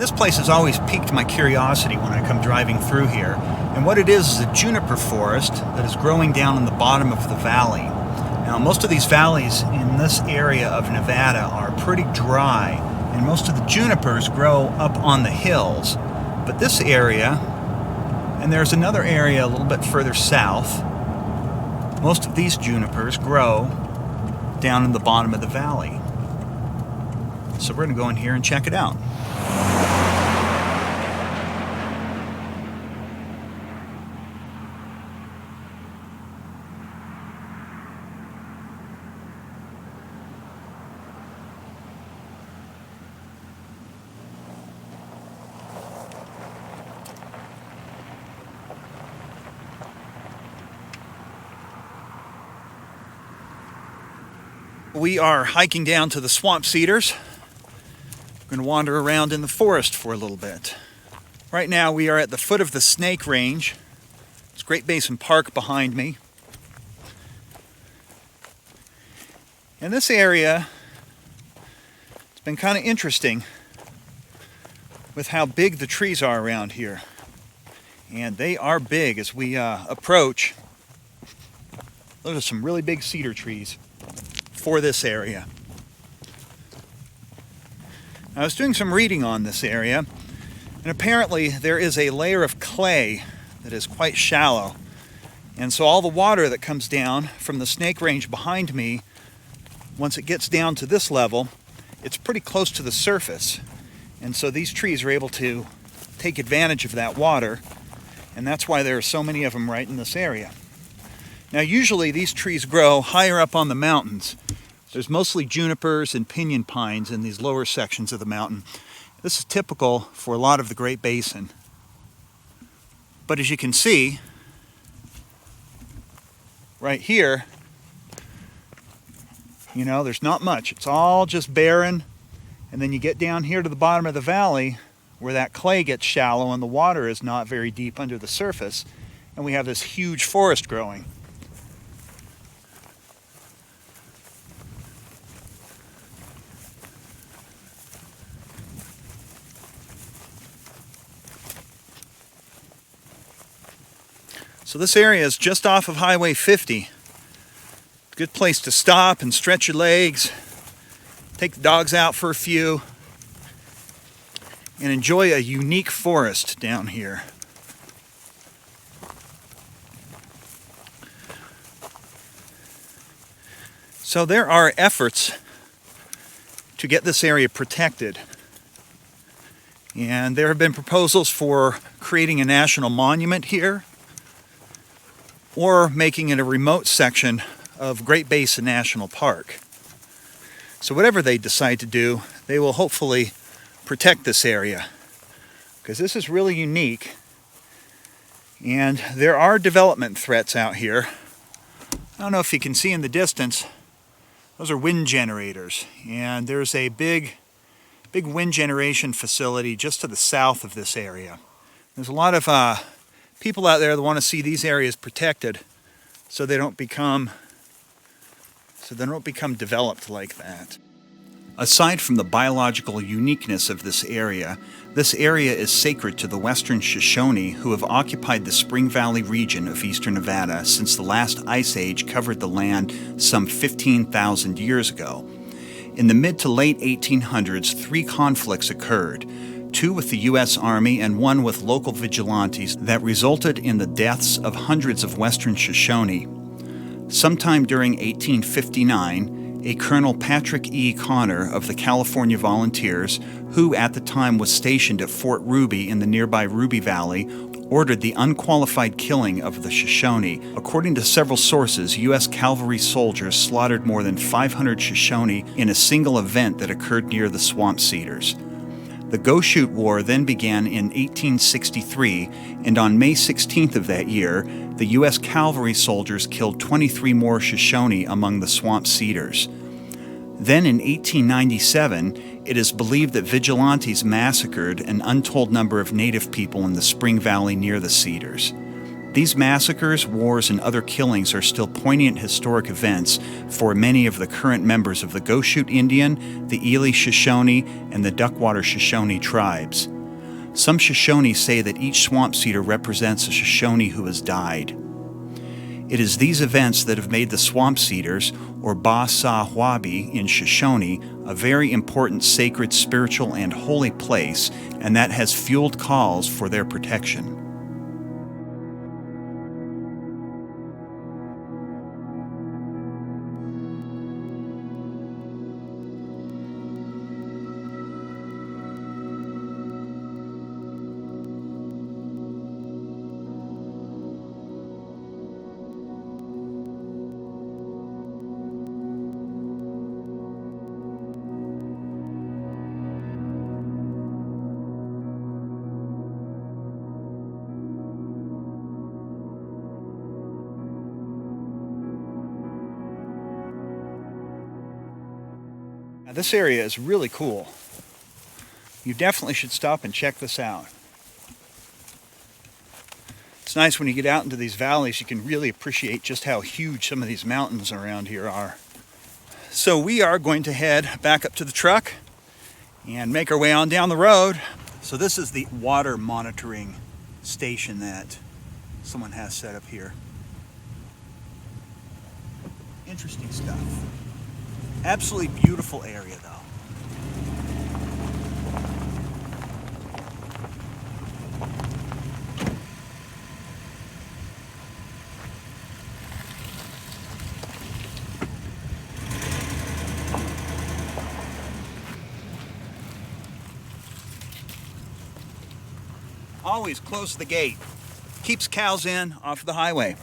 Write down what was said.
This place has always piqued my curiosity when I come driving through here. And what it is a juniper forest that is growing down in the bottom of the valley. Now, most of these valleys in this area of Nevada are pretty dry, and most of the junipers grow up on the hills. But this area, and there's another area a little bit further south, most of these junipers grow down in the bottom of the valley. So we're going to go in here and check it out. We are hiking down to the Swamp Cedars. We're going to wander around in the forest for a little bit. Right now we are at the foot of the Snake Range. It's Great Basin Park behind me. And this area, it's been kind of interesting with how big the trees are around here. And they are big as we approach. Those are some really big cedar trees for this area. I was doing some reading on this area, and apparently there is a layer of clay that is quite shallow. And so all the water that comes down from the Snake Range behind me, once it gets down to this level, it's pretty close to the surface. And so these trees are able to take advantage of that water, and that's why there are so many of them right in this area. Now, usually these trees grow higher up on the mountains. There's mostly junipers and pinyon pines in these lower sections of the mountain. This is typical for a lot of the Great Basin. But as you can see, right here, there's not much. It's all just barren. And then you get down here to the bottom of the valley where that clay gets shallow and the water is not very deep under the surface. And we have this huge forest growing. So this area is just off of Highway 50. Good place to stop and stretch your legs, take the dogs out for a few, and enjoy a unique forest down here. So there are efforts to get this area protected. And there have been proposals for creating a national monument here, or making it a remote section of Great Basin National Park. So whatever they decide to do, they will hopefully protect this area, because this is really unique. And there are development threats out here. I don't know if you can see in the distance, those are wind generators. And there's a big wind generation facility just to the south of this area. There's a lot of people out there that want to see these areas protected so they don't become developed like that. Aside from the biological uniqueness of this area is sacred to the Western Shoshone, who have occupied the Spring Valley region of eastern Nevada since the last ice age covered the land some 15,000 years ago. In the mid to late 1800s, 3 conflicts occurred, 2 with the U.S. Army and 1 with local vigilantes, that resulted in the deaths of hundreds of Western Shoshone. Sometime during 1859, a Colonel Patrick E. Connor of the California Volunteers, who at the time was stationed at Fort Ruby in the nearby Ruby Valley, ordered the unqualified killing of the Shoshone. According to several sources, U.S. cavalry soldiers slaughtered more than 500 Shoshone in a single event that occurred near the Swamp Cedars. The Go-Shoot War then began in 1863, and on May 16th of that year, the U.S. cavalry soldiers killed 23 more Shoshone among the Swamp Cedars. Then in 1897, it is believed that vigilantes massacred an untold number of native people in the Spring Valley near the Cedars. These massacres, wars, and other killings are still poignant historic events for many of the current members of the Goshute Indian, the Ely Shoshone, and the Duckwater Shoshone tribes. Some Shoshone say that each swamp cedar represents a Shoshone who has died. It is these events that have made the Swamp Cedars, or Bahsahwahbee in Shoshone, a very important sacred, spiritual, and holy place, and that has fueled calls for their protection. Now, this area is really cool. You definitely should stop and check this out. It's nice when you get out into these valleys, you can really appreciate just how huge some of these mountains around here are. So we are going to head back up to the truck and make our way on down the road. So this is the water monitoring station that someone has set up here. Interesting stuff. Absolutely beautiful area though. Always close the gate. Keeps cows in off the highway.